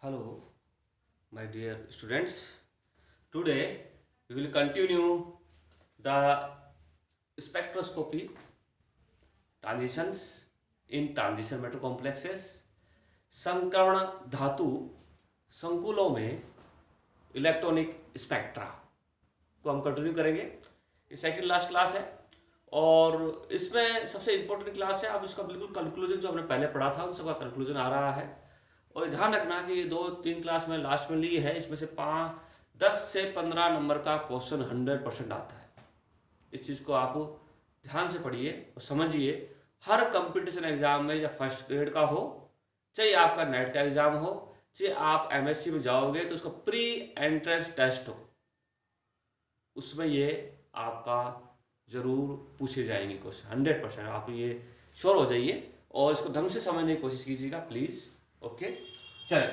Hello, my dear students. Today we will continue the spectroscopy transitions in transition metal complexes. संकर्ण धातु संकुलों में electronic spectra को हम continue करेंगे। ये सेकंड लास्ट क्लास है और इसमें सबसे इम्पोर्टेंट क्लास है। अब इसका बिल्कुल कंक्लूजन जो हमने पहले पढ़ा था उन सबका कंक्लूजन आ रहा है। और ध्यान रखना कि ये 2-3 क्लास में लास्ट में ली है, इसमें से 10 से 15 नंबर का क्वेश्चन 100% आता है। इस चीज़ को आप ध्यान से पढ़िए और समझिए। हर कंपटीशन एग्जाम में, या फर्स्ट ग्रेड का हो, चाहे आपका नेट का एग्जाम हो, चाहे आप एमएससी में जाओगे तो उसका प्री एंट्रेंस टेस्ट हो, उसमें ये आपका जरूर पूछे जाएंगे क्वेश्चन 100%। आप ये श्योर हो जाइए और इसको ढंग से समझने की कोशिश कीजिएगा प्लीज। ओके, चले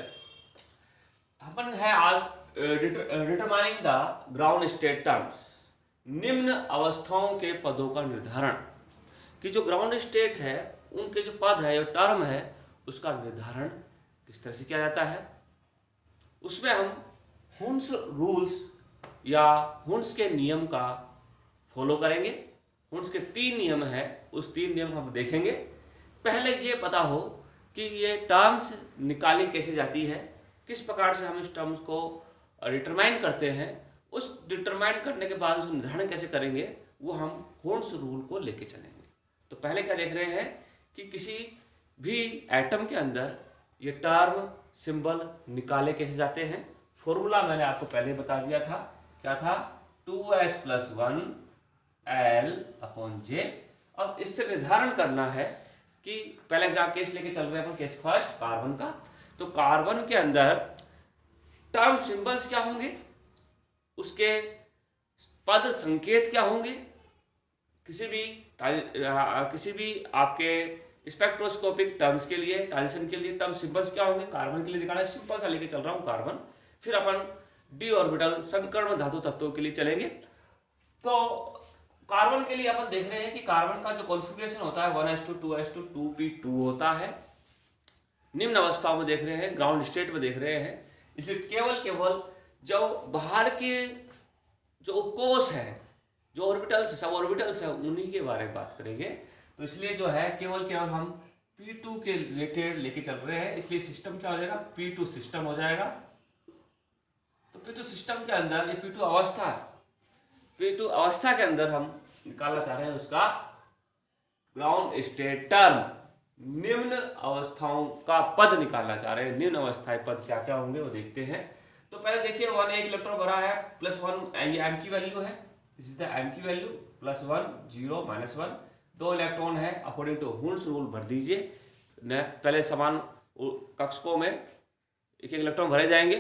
अपन है आज determining the ground state terms, निम्न अवस्थाओं के पदों का निर्धारण। कि जो ग्राउंड स्टेट है उनके जो पद है, जो टर्म है, उसका निर्धारण किस तरह से किया जाता है। उसमें हम हुन्स रूल्स या हुन्स के नियम का फॉलो करेंगे। हुन्स के 3 नियम है, उस 3 नियम हम देखेंगे। पहले ये पता हो कि ये टर्म्स निकाली कैसे जाती है, किस प्रकार से हम इस टर्म्स को डिटरमाइन करते हैं। उस डिटरमाइन करने के बाद उसका निर्धारण कैसे करेंगे, वो हम हुन्स रूल को लेके चलेंगे। तो पहले क्या देख रहे हैं कि किसी भी एटम के अंदर ये टर्म सिंबल निकाले कैसे जाते हैं। फॉर्मूला मैंने आपको पहले बता दिया था, क्या था, 2s+1 L/J। अब इससे निर्धारण करना है कि पहले एग्जाम केस लेके चल रहे हैं अपन, केस फर्स्ट कार्बन का। तो कार्बन के अंदर टर्म सिंबल्स क्या होंगे, उसके पद संकेत क्या होंगे। किसी भी आपके स्पेक्ट्रोस्कोपिक टर्म्स के लिए, ट्रांजिशन के लिए टर्म सिंबल्स क्या होंगे। कार्बन के लिए दिखाना है, सिंपल सा लेके चल रहा हूं कार्बन। फिर अपन डी ऑर्बिटल संकर्ण धातु तत्वों के लिए चलेंगे। तो कार्बन के लिए अपन देख रहे हैं कि कार्बन का जो कॉन्फ़िगरेशन होता है 1s2 2s2 2p2 होता है। निम्न अवस्थाओं में देख रहे हैं, ग्राउंड स्टेट में देख रहे हैं। इसलिए केवल जो बाहर के जो उपकोष है, जो ऑर्बिटल्स, सब ऑर्बिटल्स है, उन्हीं के बारे में बात करेंगे। तो इसलिए जो है केवल हम P2 के रिलेटेड लेके चल रहे हैं। इसलिए सिस्टम क्या हो जाएगा, P2 सिस्टम हो जाएगा। तो P2 सिस्टम के अंदर ये P2 अवस्था है, P2 अवस्था के अंदर हम निकालना चाह रहे हैं उसका ग्राउंड स्टेट टर्म। निम्न अवस्थाओं का पद निकालना चाह रहे हैं। निम्न अवस्थाएं पद क्या क्या होंगे वो देखते हैं। तो पहले देखिए 1 एक इलेक्ट्रॉन भरा है, +1 ये एम की वैल्यू है, दिस इज द एम की वैल्यू, +1 0 -1 2 इलेक्ट्रॉन है। अकॉर्डिंग टू हुन्स रूल भर दीजिए। पहले समान कक्षकों में एक इलेक्ट्रॉन भरे जाएंगे,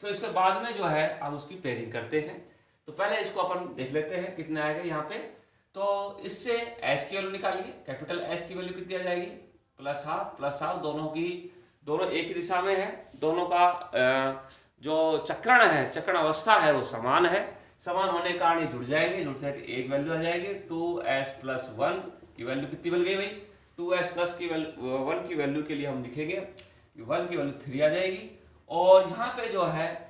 फिर उसके बाद में जो है हम उसकी पेयरिंग करते हैं। तो पहले इसको अपन देख लेते हैं कितना आएगा यहाँ पे। तो इससे एस की वैल्यू निकालिए। कैपिटल एस की वैल्यू कितनी आ जाएगी, +12 दोनों एक ही दिशा में है। दोनों का जो चक्रण है, चक्रण अवस्था है, वो समान है। समान होने के कारण ये जुड़ जाएंगे, जुड़ते हैं कि एक वैल्यू आ जाएगी। 2s+1 की वैल्यू कितनी बन गई भाई, 2s+ की वैल्यू 1 की वैल्यू के लिए हम लिखेंगे 1 की वैल्यू 3 आ जाएगी। और यहाँ पे जो है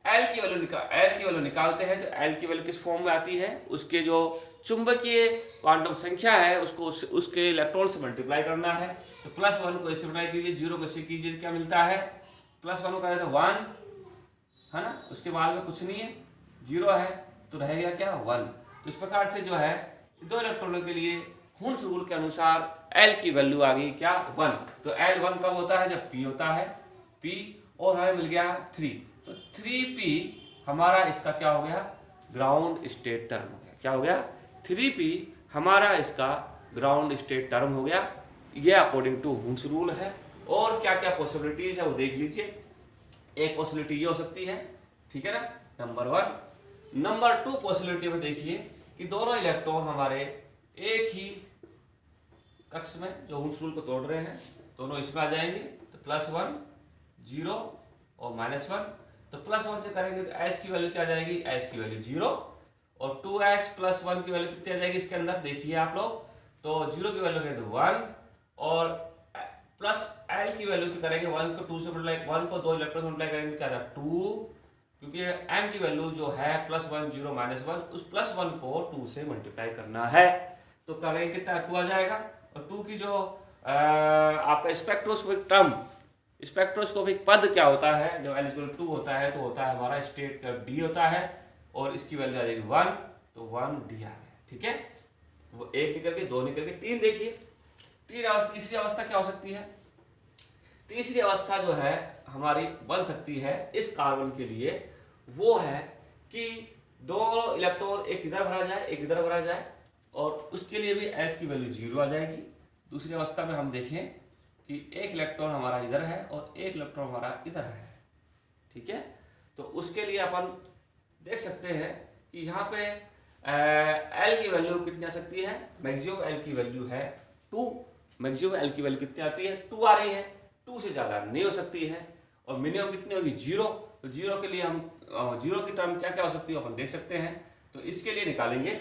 L की वैल्यू निकालते हैं। तो L की वैल्यू किस फॉर्म में आती है, उसके जो चुंबकीय क्वांटम संख्या है उसको उसके इलेक्ट्रॉन से मल्टीप्लाई करना है। तो +1 को इससे मल्टीप्लाई कीजिए, 0 को इससे कीजिए, क्या मिलता है, +1 को करें तो 1 है ना, उसके बाद में कुछ नहीं है, 0 है तो रहेगा क्या, 1। तो इस प्रकार से जो है 2 इलेक्ट्रॉनों के लिए हुन्स रूल के अनुसार L की वैल्यू आ गई क्या, 1। तो L1 कब होता है, जब P होता है, P, और हमें मिल गया 3। तो 3p हमारा इसका क्या हो गया, ग्राउंड स्टेट टर्म हो गया। क्या हो गया, 3p हमारा इसका ग्राउंड स्टेट टर्म हो गया। ये अकॉर्डिंग टू हुन्स रूल है। और क्या क्या पॉसिबिलिटीज है वो देख लीजिए। एक पॉसिबिलिटी ये हो सकती है, ठीक है ना, नंबर 1। नंबर 2 पॉसिबिलिटी में देखिए कि दोनों इलेक्ट्रॉन हमारे एक ही कक्ष में जो हुन्स रूल को तोड़ रहे हैं, दोनों इसमें आ जाएंगे। तो +1 0 और -1। तो +1 से करेंगे तो s की वैल्यू क्या आ जाएगी, s की वैल्यू 0, और 2s+1 की वैल्यू कितनी आ जाएगी इसके अंदर, देखिए आप लोग। तो 0 की वैल्यू है तो 1, और प्लस एल की वैल्यू क्या करेंगे, 1 को 2 से मल्टीप्लाई, 1 को 2 इलेक्ट्रॉन मल्टीप्लाई करेंगे क्या आएगा 2, क्योंकि एम की वैल्यू जो है +1 0 -1, उस +1 को 2 से मल्टीप्लाई करना है, तो करेंगे कितना 2 आ जाएगा। और 2 की जो आपका स्पेक्ट्रोस्कोपिक टर्म, स्पेक्ट्रोस्कोपिक पद क्या होता है, जब L = 2 होता है तो होता है हमारा स्टेट का D होता है, और इसकी वैल्यू आ जाएगी 1, तो 1 D आ गया। ठीक है, वो 1 निकल के 2 निकल के 3। देखिए तीसरी अवस्था क्या हो सकती है, तीसरी अवस्था जो है हमारी बन सकती है इस कार्बन के लिए, वो है कि 2 इलेक्ट्रॉन एक इधर भरा जाए एक इधर भरा जाए, और उसके लिए भी S की वैल्यू 0 आ जाएगी। दूसरी अवस्था में हम देखें कि 1 इलेक्ट्रॉन हमारा इधर है और 1 इलेक्ट्रॉन हमारा इधर है। ठीक है, तो उसके लिए अपन देख सकते हैं कि यहाँ पे L की वैल्यू कितनी आ सकती है, मैक्सिमम L की वैल्यू है 2, मैक्सिमम L की वैल्यू कितनी आती है 2 आ रही है, 2 से ज़्यादा नहीं हो सकती है, और मिनिमम कितनी होगी 0। तो 0 के लिए हम 0 की टर्म क्या क्या हो सकती है अपन देख सकते हैं, तो इसके लिए निकालेंगे।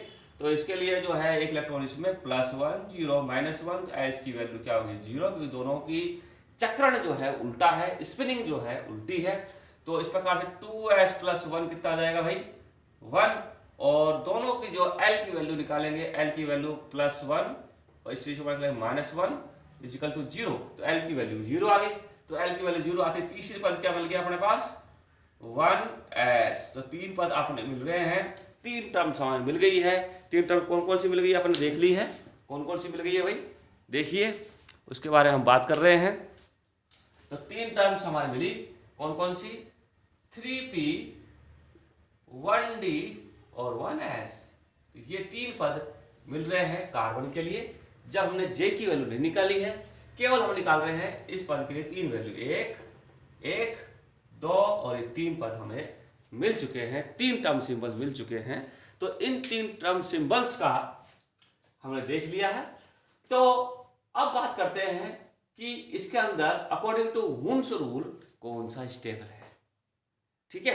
तो इसके लिए जो है 1 इलेक्ट्रॉन इसमें +1 0 -1, S की वैल्यू क्या होगी 0, क्योंकि दोनों की चक्रण जो है उल्टा है, स्पिनिंग जो है उल्टी है। तो इस प्रकार से 2S + 1 कितना आ जाएगा भाई 1, और दोनों की जो L की वैल्यू निकालेंगे, L की वैल्यू +1 और इस चीज को -1 = 0, तो L की वैल्यू 0 आ गई। तो L की वैल्यू 0 आती है, तीसरी पद क्या मिल गया अपने पास 1S। तो 3 पद अपने मिल गए हैं, 3 टर्म्स हमें मिल गई है। 3 टर्म कौन कौन सी मिल गई है आपने देख ली है, कौन कौन सी मिल गई है भाई देखिए, उसके बारे में हम बात कर रहे हैं। तो 3 टर्म्स हमारी मिली, कौन कौन सी 3p 1d और 1s। तो ये 3 पद मिल रहे हैं कार्बन के लिए। जब हमने J की वैल्यू नहीं निकाली है, केवल हम निकाल रहे हैं इस पद के लिए 3 वैल्यू, 1 2 और ये 3 पद हमें मिल चुके हैं, 3 टर्म सिंबल मिल चुके हैं। तो इन 3 टर्म सिंबल्स का हमने देख लिया है। तो अब बात करते हैं कि इसके अंदर अकॉर्डिंग टू वुंड्स रूल कौन सा स्टेबल है। ठीक है,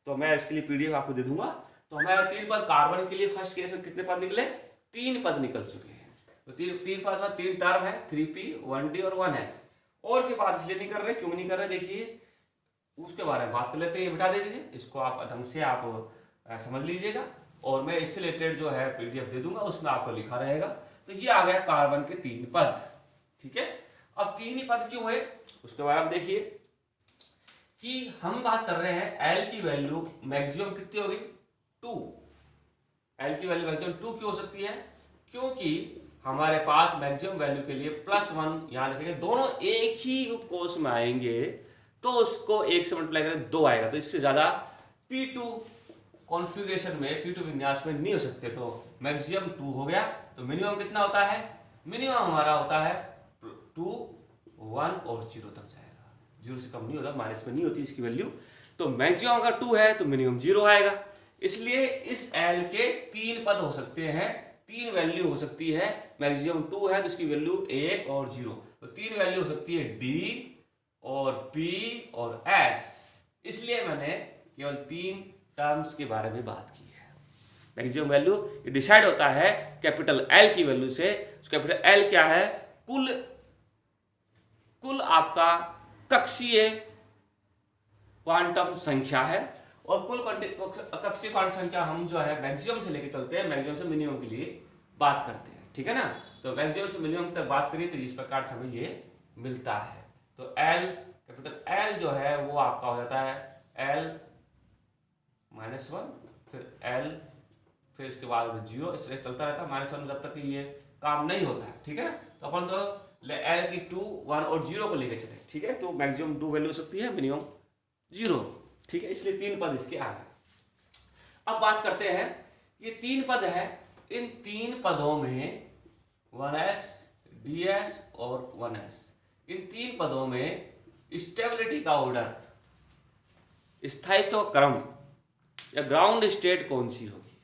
तो मैं इसके लिए PDF आपको दे दूंगा। तो हमारे 3 पद कार्बन के लिए फर्स्ट केस में कितने पद निकले, 3 पद निकल चुके हैं। तो 3 पद में 3 टर्म है, 3p 1d और 1s। और की बात इसलिए नहीं कर रहे, क्यों नहीं कर रहे देखिए, उसके बारे में बात कर लेते हैं। ये बिठा दे दीजिए, इसको आप ढंग से आप समझ लीजिएगा, और मैं इससे रिलेटेड जो है PDF दे दूंगा, उसमें आपको लिखा रहेगा। तो ये आ गया कार्बन के 3 पद। ठीक है, अब 3 ही पद क्यों है उसके बारे में देखिए कि हम बात कर रहे हैं L की वैल्यू मैक्सिमम कितनी होगी 2। L की वैल्यू मैक्सिमम 2 क्यों हो सकती है, क्योंकि हमारे पास मैक्सिमम वैल्यू के लिए +1 यहाँ रखेंगे, दोनों एक ही उपकोष में आएंगे, तो उसको 1 से मल्टीप्लाई करें 2 आएगा। तो इससे ज्यादा P2 कॉन्फ़िगरेशन में, P2 विन्यास में नहीं हो सकते। तो मैक्सिमम 2 हो गया। तो मिनिमम कितना होता है, मिनिमम हमारा होता है 2 1 और 0 तक जाएगा, 0 से कम नहीं होता, माइनस में नहीं होती इसकी वैल्यू। तो मैक्सिमम अगर 2 है तो मिनिमम 0 आएगा। इसलिए इस L के 3 पद हो सकते हैं, 3 वैल्यू हो सकती है। मैक्सिमम 2 है तो इसकी वैल्यू 1 और 0, तो 3 वैल्यू हो सकती है D और P और S। इसलिए मैंने केवल 3 टर्म्स के बारे में बात की है। मैक्सिमम वैल्यू ये डिसाइड होता है कैपिटल L की वैल्यू से। कैपिटल L क्या है, कुल आपका कक्षीय क्वांटम संख्या है, और कुल कक्षीय क्वांटम संख्या हम जो है मैक्सिमम से लेके चलते हैं, मैक्सिमम से मिनिमम के लिए बात करते हैं। ठीक है ना, तो मैक्सिमम से मिनिमम तक बात करिए तो इस प्रकार से हमें ये मिलता है। तो L कैपिटल L जो है वो आपका हो जाता है L -1, फिर L, फिर इसके बाद 0, इस तरह चलता रहता है -1 जब तक ये काम नहीं होता है। ठीक है, तो अपन तो L की 2 1 और 0 को लेके चले। ठीक है, तो मैक्सिमम 2 वैल्यू हो सकती है, मिनिमम 0। ठीक है, इसलिए 3 पद इसके आ गए। अब बात करते हैं, ये 3 पद है, इन 3 पदों में 1s ds और 1s, इन 3 पदों में स्टेबिलिटी का ऑर्डर, स्थायित्व क्रम या ग्राउंड स्टेट कौन सी होगी।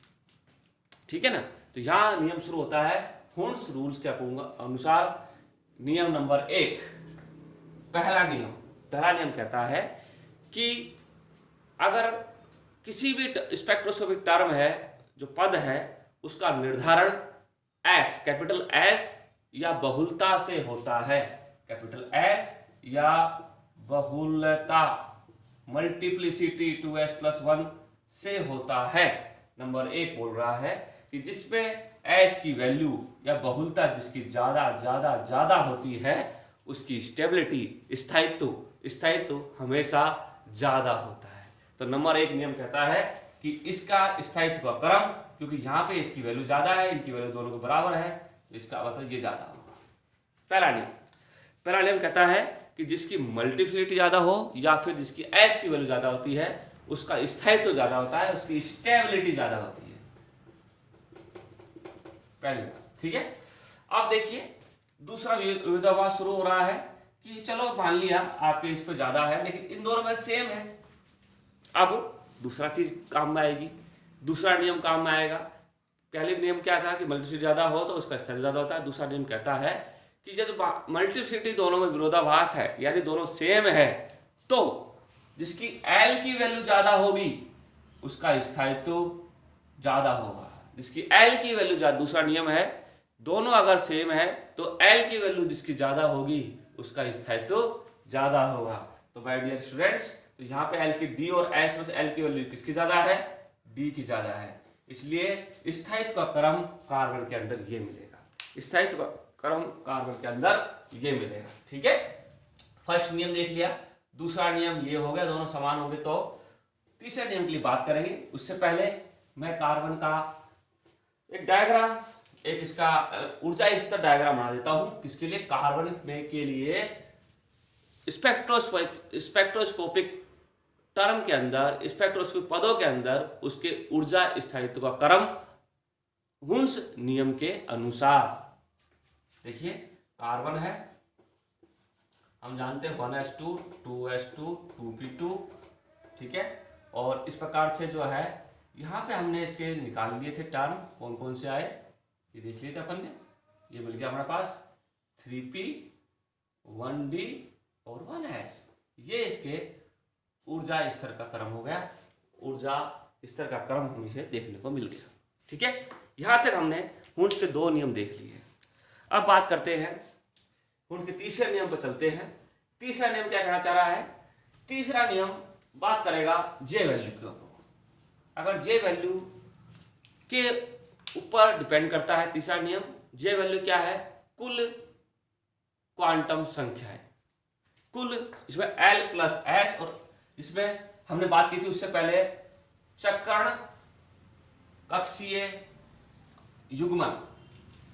ठीक है ना, तो यहां नियम शुरू होता है हुंड्स रूल्स के अनुसार। नियम नंबर 1, पहला नियम कहता है कि अगर किसी भी स्पेक्ट्रोस्कोपिक टर्म है, जो पद है, उसका निर्धारण S कैपिटल S या बहुलता से होता है। कैपिटल एस या बहुलता मल्टीप्लिसिटी 2s+1 से होता है। नंबर 1 बोल रहा है कि जिसमें एस की वैल्यू या बहुलता जिसकी ज्यादा ज्यादा ज्यादा होती है उसकी स्टेबिलिटी स्थायित्व हमेशा ज्यादा होता है। तो नंबर 1 नियम कहता है कि इसका स्थायित्व का क्रम, क्योंकि यहाँ पे इसकी वैल्यू ज्यादा है, इनकी वैल्यू दोनों के बराबर है, तो इसका मतलब ये ज्यादा होगा। पहला नियम कहता है कि जिसकी मल्टीप्लिसिटी ज्यादा हो या फिर जिसकी एस की वैल्यू ज्यादा होती है उसका स्थायित्व ज्यादा होता है, उसकी स्टेबिलिटी ज्यादा होती है। पहली बात, ठीक है। अब देखिए दूसरा विरोधाभास शुरू हो रहा है कि चलो मान लिया आपके इस पे ज्यादा है लेकिन इन दोनों में सेम है। अब दूसरा चीज काम में आएगी, दूसरा नियम काम में आएगा। पहले नियम क्या था कि मल्टीप्लिसिटी ज्यादा हो तो उसका स्थायित्व ज्यादा होता है। दूसरा नियम कहता है कि जब मल्टीप्लिसिटी दोनों में विरोधाभास है यानी दोनों सेम है तो जिसकी एल की वैल्यू ज्यादा होगी उसका स्थायित्व ज्यादा होगा। जिसकी एल की वैल्यू ज्यादा, दूसरा नियम है दोनों अगर सेम है तो एल की वैल्यू जिसकी ज्यादा होगी उसका स्थायित्व ज्यादा होगा। तो माय डियर स्टूडेंट्स, तो यहाँ पे एल की डी और एस में से एल की वैल्यू किसकी ज्यादा है? डी की ज्यादा है, इसलिए स्थायित्व का क्रम कार्बन के अंदर ये मिलेगा। स्थायित्व का क्रम कार्बन के अंदर ये मिलेगा, ठीक है। फर्स्ट नियम देख लिया, दूसरा नियम ये हो गया, दोनों समान होंगे। तो तीसरे नियम के लिए बात करेंगे, उससे पहले मैं कार्बन का एक डायग्राम, एक इसका ऊर्जा स्तर डायग्राम बना देता हूं। किसके लिए? कार्बन में के लिए स्पेक्ट्रोस्कोपिक टर्म के अंदर, स्पेक्ट्रोस्कोपिक पदों के अंदर उसके ऊर्जा स्थायित्व का क्रम हुन्स नियम के अनुसार। देखिए कार्बन है, हम जानते हैं 1s2 2s2 2p2, ठीक है। और इस प्रकार से जो है यहाँ पे हमने इसके निकाल लिए थे टर्म, कौन कौन से आए ये देख लिए थे अपन ने। ये मिल गया हमारे पास 3p 1d और 1s, ये इसके ऊर्जा स्तर का क्रम हो गया। ऊर्जा स्तर का क्रम हमें इसे देखने को मिल गया, ठीक है। यहाँ तक हमने हुन्स के 2 नियम देख लिए। अब बात करते हैं हुन्स के तीसरे नियम पर चलते हैं। तीसरा नियम क्या कहना चाह रहा है? तीसरा नियम बात करेगा जे वैल्यू के ऊपर। अगर जे वैल्यू के ऊपर डिपेंड करता है तीसरा नियम। जे वैल्यू क्या है? कुल क्वांटम संख्या है, कुल। इसमें एल प्लस एस, और इसमें हमने बात की थी उससे पहले चक्रण कक्षीय युग्मन,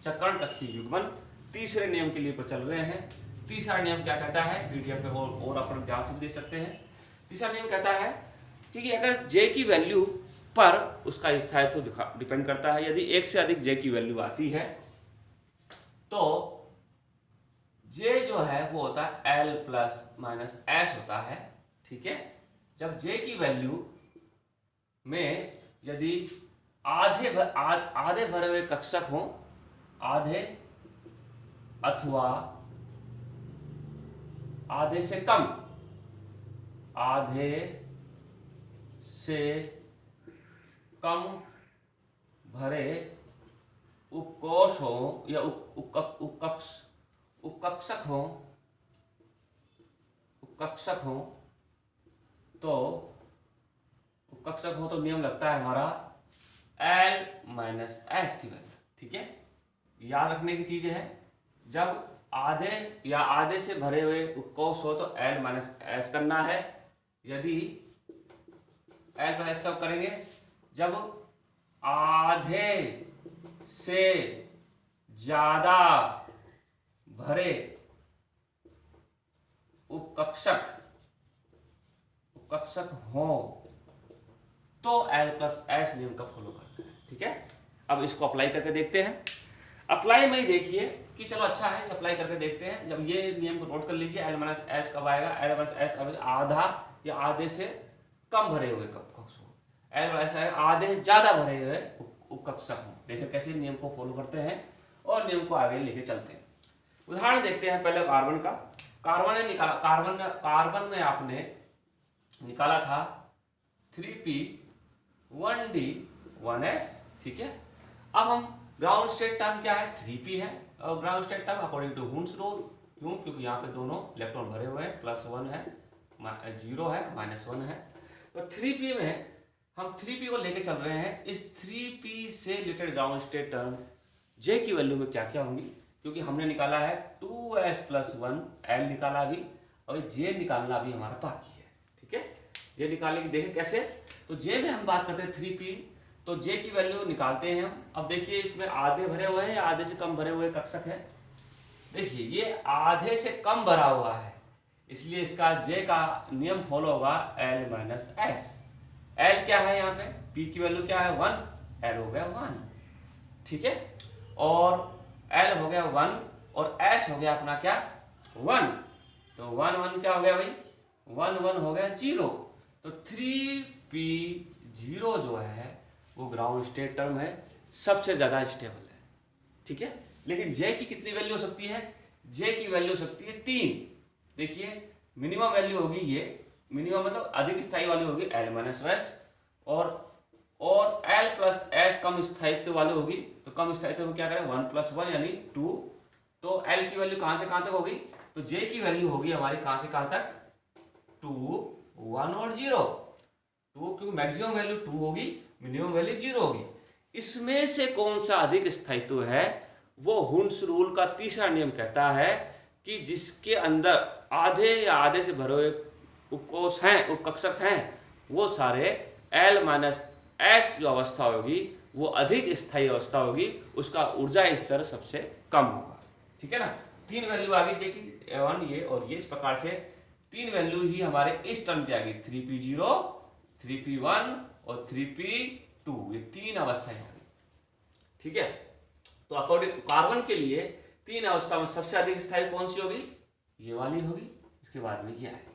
चक्रण कक्षीय युग्मन तीसरे नियम के लिए पर चल रहे हैं। तीसरा नियम क्या कहता है? पीडीएफ पे और अपन ध्यान से दे सकते हैं। तीसरा नियम कहता है कि अगर जे की वैल्यू पर उसका स्थायित्व डिपेंड करता है। यदि एक से अधिक जे की वैल्यू आती है तो जे जो है वो होता है एल प्लस माइनस एस होता है, ठीक है। जब जे की वैल्यू में यदि आधे भरे हुए कक्षक हो, आधे अथवा आधे से कम, आधे से कम भरे उपकोष हो या उपकक्षक हो तो नियम लगता है हमारा एल माइनस एस की वैल्यू, ठीक है। याद रखने की चीज है, जब आधे या आधे से भरे हुए उपकोष हो तो एल माइनस एस करना है। यदि एल माइनस कब करेंगे? जब आधे से ज्यादा भरे उपकक्षक हो तो एल प्लस एस नियम का फॉलो करना है, ठीक है। अब इसको अप्लाई करके देखते हैं। अप्लाई में ही देखिए कि चलो अच्छा है, अप्लाई करके देखते हैं। जब ये नियम को नोट कर लीजिए, एल माइनस एस कब आएगा? एल माइनस एस आधा या आधे से कम भरे हुए उपकक्षक हो, एल माइनस एस आधे से ज्यादा भरे हुए उपकक्षक हो। देखिए कैसे नियम को फॉलो करते हैं और नियम को आगे लेके चलते हैं। उदाहरण देखते हैं पहले कार्बन का। कार्बन में आपने निकाला था 3p 1d 1s, ठीक है। अब हम ग्राउंड स्टेट टर्म क्या है? 3p है, और ground state term according to Hund's rule क्यों? क्योंकि यहाँ पे दोनों इलेक्ट्रॉन भरे हुए हैं, +1 है, 0 है, -1 है। तो 3p में हम 3p को लेके चल रहे हैं। इस 3p से related ground state term J की वैल्यू में क्या क्या होंगी, क्योंकि हमने निकाला है 2s+1 L निकाला अभी, और J निकालना अभी हमारा बाकी है। ठीक है, J निकालने की देखें कैसे। तो J में हम बात करते हैं 3p, तो J की वैल्यू निकालते हैं हम। अब देखिए इसमें आधे भरे हुए हैं या आधे से कम भरे हुए कक्षक है। देखिए ये आधे से कम भरा हुआ है, इसलिए इसका J का नियम फॉलो होगा L-S। L क्या है यहाँ पे, P की वैल्यू क्या है 1, L हो गया 1। ठीक है, और L हो गया 1 और S हो गया अपना क्या 1, तो 1 1 क्या हो गया भाई 1 1 हो गया 0। तो 3p0 जो है वो ग्राउंड स्टेट टर्म है, सबसे ज्यादा स्टेबल है। ठीक है, लेकिन J की कितनी वैल्यू हो सकती है, J की वैल्यू हो सकती है 3। देखिए मिनिमम वैल्यू होगी ये, मिनिमम मतलब अधिक स्थायी वाली होगी L-S, और L+S कम स्थायित्व वाली होगी। तो कम स्थायित्व में क्या करें 1+1 यानी 2। तो L की वैल्यू कहां से कहां तक होगी, तो J की वैल्यू होगी हमारी कहां से कहां तक 2 1 और 0। 2 क्योंकि मैक्सिमम वैल्यू 2 होगी, मिनिमम वैल्यू 0 होगी। इसमें से कौन सा अधिक स्थायित्व है, वो हुन्स रूल का तीसरा नियम कहता है कि जिसके अंदर आधे या आधे से भरे हुए उपकोष हैं, उपकक्षक हैं, वो सारे L-S जो अवस्था होगी वो अधिक स्थायी अवस्था होगी, उसका ऊर्जा स्तर सबसे कम होगा। ठीक है ना, 3 वैल्यू आ गई J की, 1 ये और ये, इस प्रकार से 3 वैल्यू ही हमारे इस टर्म पे आ गई, 3p0, 3p1 और 3p2, ये 3 अवस्थाएं आ गई। ठीक है, तो अकॉर्डिंग कार्बन के लिए 3 अवस्था में सबसे अधिक स्थायी कौन सी होगी, ये वाली होगी, इसके बाद में ये आएगी।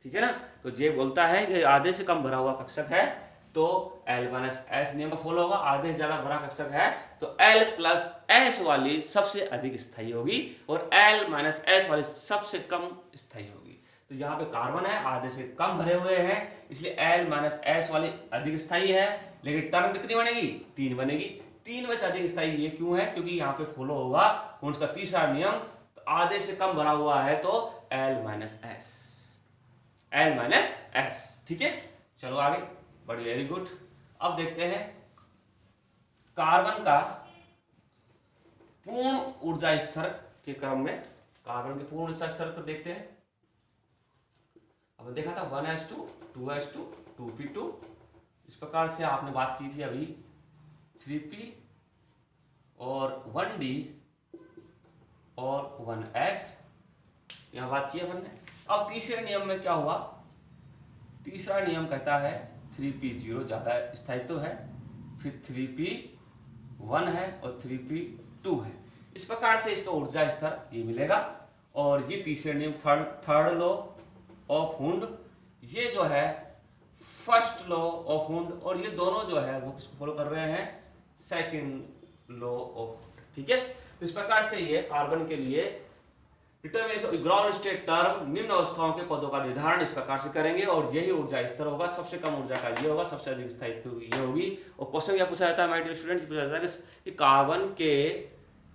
ठीक है ना, तो J बोलता है कि आधे से कम भरा हुआ कक्षक है तो L-S नियम का फॉलो होगा, आधे से ज्यादा भरा कक्षक है तो L+S वाली सबसे अधिक स्थायी होगी और L-S वाली सबसे कम स्थायी होगी। तो यहाँ पे कार्बन है, आधे से कम भरे हुए हैं, इसलिए L-S वाली अधिक स्थायी है, लेकिन टर्म कितनी बनेगी 3 बनेगी। 3 में से अधिक स्थायी ये क्यों है, क्योंकि यहाँ पे फॉलो होगा उसका तीसरा नियम, तो आधे से कम भरा हुआ है तो L-S। ठीक है, चलो आगे, बड़ी वेरी गुड। अब देखते हैं कार्बन का पूर्ण ऊर्जा स्तर के क्रम में, कार्बन के पूर्ण ऊर्जा स्तर पर देखते हैं। अब देखा था 1s2, 2s2, 2p2, इस प्रकार से आपने बात की थी अभी 3p और 1d और 1s, यहां बात की अपन ने। अब तीसरे नियम में क्या हुआ, तीसरा नियम कहता है 3p0 ज्यादा स्थायित्व है, फिर 3p1 है और 3p2 है, इस प्रकार से इसका ऊर्जा स्तर ये मिलेगा। और ये तीसरे नियम थर्ड लॉ ऑफ हुंड, ये जो है फर्स्ट लॉ ऑफ हुंड, और ये दोनों जो है वो किसको फॉलो कर रहे हैं, सेकंड लॉ ऑफ। ठीक है, तो इस प्रकार से ये कार्बन के लिए डिटरमिनेशन ग्राउंड स्टेट टर्म निम्न अवस्थाओं के पदों का निर्धारण इस प्रकार से करेंगे, और यही ऊर्जा स्तर होगा, सबसे कम ऊर्जा का ये होगा, सबसे अधिक स्थायित्व ये होगी। और क्वेश्चन क्या पूछा जाता है माय डियर स्टूडेंट्स, पूछा जाता है कि कार्बन के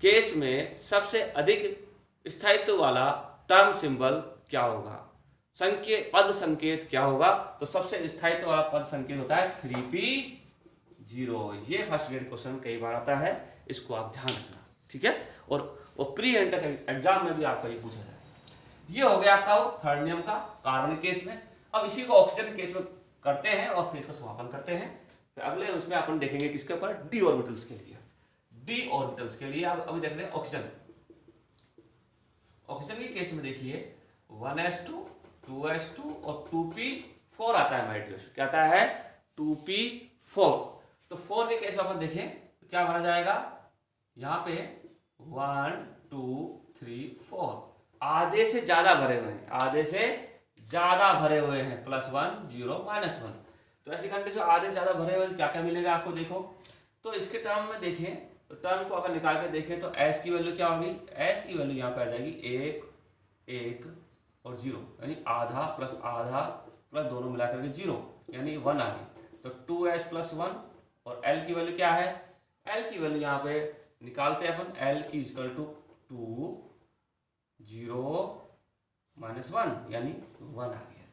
केस में सबसे अधिक स्थायित्व वाला टर्म सिंबल क्या होगा, पद संकेत क्या होगा। तो सबसे स्थायित्व वाला पद संकेत होता है 3p0। ये फर्स्ट ग्रेड क्वेश्चन कई बार आता है, इसको आप ध्यान रखना। ठीक है, और प्री एंट्रेंस एग्जाम में भी आपका ये पूछा जाए। ये हो गया आपका थर्ड नियम का कार्बन केस में। अब इसी को ऑक्सीजन केस में करते हैं और फिर इसका समापन करते हैं। फिर अगले उसमें अपन देखेंगे किसके ऊपर, डी ऑर्बिटल्स के लिए। डी ऑर्बिटल्स के लिए आप अभी देख रहे हैं ऑक्सीजन। ऑक्सीजन के केस में देखिए 1s2, 2s2 और 2p4 आता है हमारे डियर, क्या आता है 2p4। तो 4 के केस में अपन देखें तो क्या भरा जाएगा, यहाँ पे 1 2 3 4 आधे से ज्यादा भरे हुए हैं, आधे से ज्यादा भरे हुए हैं, +1 0 -1। तो ऐसी कंडीशन में आधे से ज्यादा भरे हुए क्या क्या मिलेगा आपको, देखो तो इसके टर्म में देखें, तो टर्म को अगर निकाल के देखें तो S की वैल्यू क्या होगी, S की वैल्यू यहाँ पे आ जाएगी 1 1 और 0, यानी आधा प्लस आधा प्लस दोनों मिलाकर के 0 यानी 1 आ गई। तो 2s + 1 और L की वैल्यू क्या है, L की वैल्यू यहाँ पे निकालते हैं अपन, L की इक्वल टू 2 0 - 1 यानी 1 आ गया।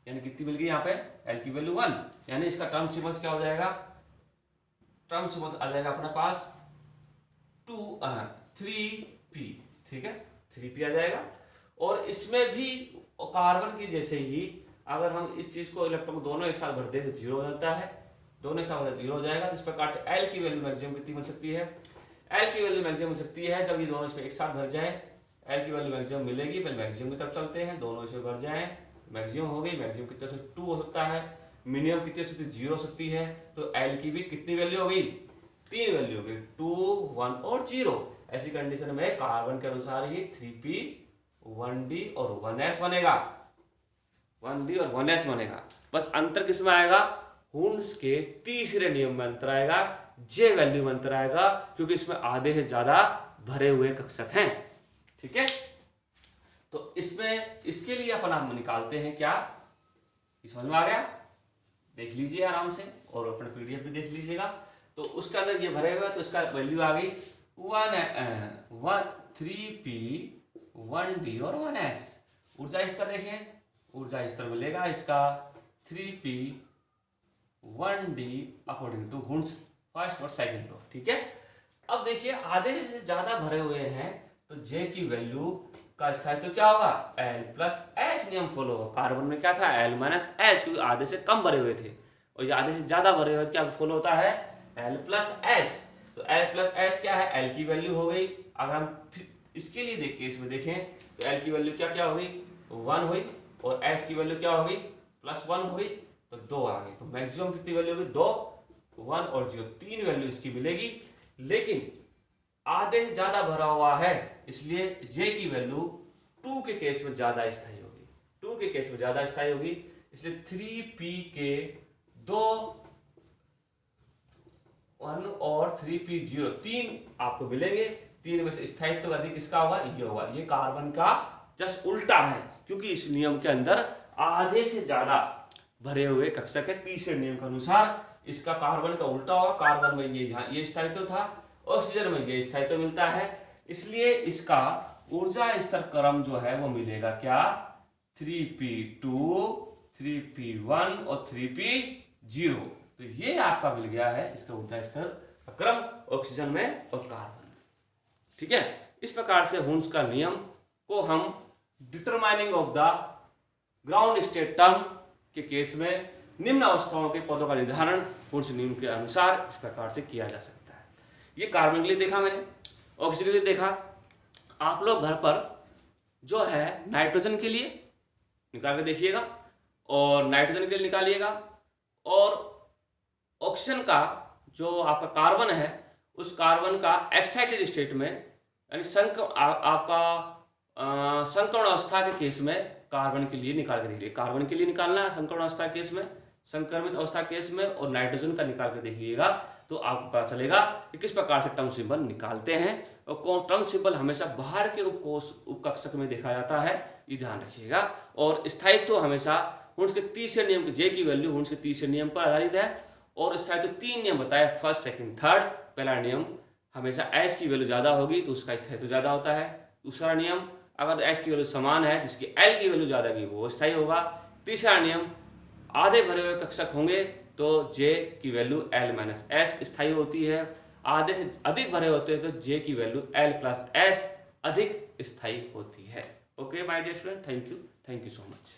यानी कितनी मिल गई यहाँ पे एल की वैल्यू 1, यानी इसका टर्म सिम्बल्स क्या हो जाएगा, टर्म सिम्बल्स आ जाएगा अपने पास 3p, ठीक है 3p आ जाएगा। और इसमें भी कार्बन की जैसे ही अगर हम इस चीज को इलेक्ट्रॉन दोनों एक साथ भर दे तो 0 हो जाता है, दोनों एक साथ 0 हो जाएगा। तो इस प्रकार से एल की वैल्यू मैक्सिमम कितनी मिल सकती है, एल की वैल्यू मैक्सिमम मिल सकती है जब ये दोनों इसमें एक साथ भर जाए। एल की वैल्यू मैक्सिमम मिलेगी, पहले मैक्सिमम की तरफ चलते हैं, दोनों इसमें भर जाए, मैक्सिमम हो गई। मैक्सिमम कितने से 2 हो सकता है, मिनिमम कितनी हो सकती है 0 हो सकती है। तो एल की भी कितनी वैल्यू हो गई, 3 वैल्यू हो गई, 2, 1 और 0। ऐसी कंडीशन में कार्बन के अनुसार ही 3p 1d और 1s बनेगा, 1d और 1s बनेगा। बस अंतर किसमें आएगा, हुंस के तीसरे नियम में अंतर आएगा, जे वैल्यू में अंतर आएगा, क्योंकि इसमें आधे से ज्यादा भरे हुए कक्षक हैं, ठीक है। तो इसमें इसके लिए अपन हम निकालते हैं क्या, समझ में आ गया, देख लीजिए आराम से और अपने पीडीएफ भी देख लीजिएगा। तो उसके अंदर ये भरे हुए, तो इसका वैल्यू आ गई 3p 1d और 1s। ऊर्जा स्तर देखिए, ऊर्जा स्तर मिलेगा इसका 3p 1d according to Hund's first और सेकंड लॉ, ठीक है। अब देखिए आधे से ज्यादा भरे हुए हैं तो जे की वैल्यू का स्थायित्व क्या होगा, L+S नियम फॉलो होगा। कार्बन में क्या था L - S, क्योंकि आधे से कम भरे हुए थे, और ये आधे से ज्यादा भरे हुए क्या फॉलो होता है L+S। तो L+S क्या है, L की वैल्यू हो गई। अगर हम इसके लिए देख के इसमें देखें तो L की वैल्यू क्या क्या हो गई 1 हुई, और S की वैल्यू क्या हो गई +1 हो गई, तो 2 आ गई। तो मैक्सिमम कितनी वैल्यू होगी 2, 1 और 0, 3 वैल्यू इसकी मिलेगी। लेकिन आधे से ज्यादा भरा हुआ है, इसलिए J की वैल्यू 2 के केस में ज्यादा स्थायी होगी, 2 के केस में ज्यादा स्थायी होगी। इसलिए 3p के 2 1 और 3p 0 3 आपको मिलेंगे। 3 में से स्थायित्व अधिक किसका होगा, ये होगा। ये कार्बन का जस्ट उल्टा है, क्योंकि इस नियम के अंदर आधे से ज्यादा भरे हुए कक्षक है। तीसरे नियम के अनुसार इसका कार्बन का उल्टा होगा। कार्बन में ये स्थायित्व था, ऑक्सीजन में ये स्थायित्व मिलता है, इसलिए इसका ऊर्जा स्तर क्रम जो है वो मिलेगा क्या 3p2 3p1 और 3p0। तो ये आपका मिल गया है इसका ऊर्जा स्तर का क्रम ऑक्सीजन में और कार्बन में, ठीक है। इस प्रकार से हुंस का नियम को हम determining of the ground state term के केस में निम्न अवस्थाओं के पदों का निर्धारण हुंस नियम के अनुसार इस प्रकार से किया जा सकता है। ये कार्बन के लिए देखा मैंने, ऑक्सीजन के लिए देखा। आप लोग घर पर जो है नाइट्रोजन के लिए निकाल के देखिएगा, और नाइट्रोजन के लिए निकालिएगा, और ऑक्सीजन का जो आपका कार्बन है उस कार्बन का एक्साइटेड स्टेट में यानी आपका संकर्ण अवस्था के केस में कार्बन के लिए निकाल के देखिए। कार्बन के लिए निकालना है संकर्ण अवस्था केस में, संक्रमित अवस्था केस में, और नाइट्रोजन का निकाल के देखिएगा तो आपको पता चलेगा कि किस प्रकार से टर्म सिंबल निकालते हैं। और टर्म सिंबल हमेशा बाहर के उपकोष उपकक्षक में देखा जाता है, ये ध्यान रखिएगा। और स्थायित्व हमेशा हुंस के तीसरे नियम, जे की वैल्यू हुंस के तीसरे नियम पर आधारित है, और स्थायित्व 3 नियम बताए, फर्स्ट सेकंड थर्ड। पहला नियम हमेशा एस की वैल्यू ज्यादा होगी तो उसका स्थायित्व ज्यादा होता है। दूसरा नियम अगर एस की वैल्यू समान है जिसकी एल की वैल्यू ज्यादा होगी वो स्थायी होगा। तीसरा नियम आधे भरे हुए कक्षक होंगे तो जे की वैल्यू L-S स्थायी होती है, आधे से अधिक भरे होते हैं तो जे की वैल्यू L+S अधिक स्थायी होती है। Okay my dear student, thank you so much.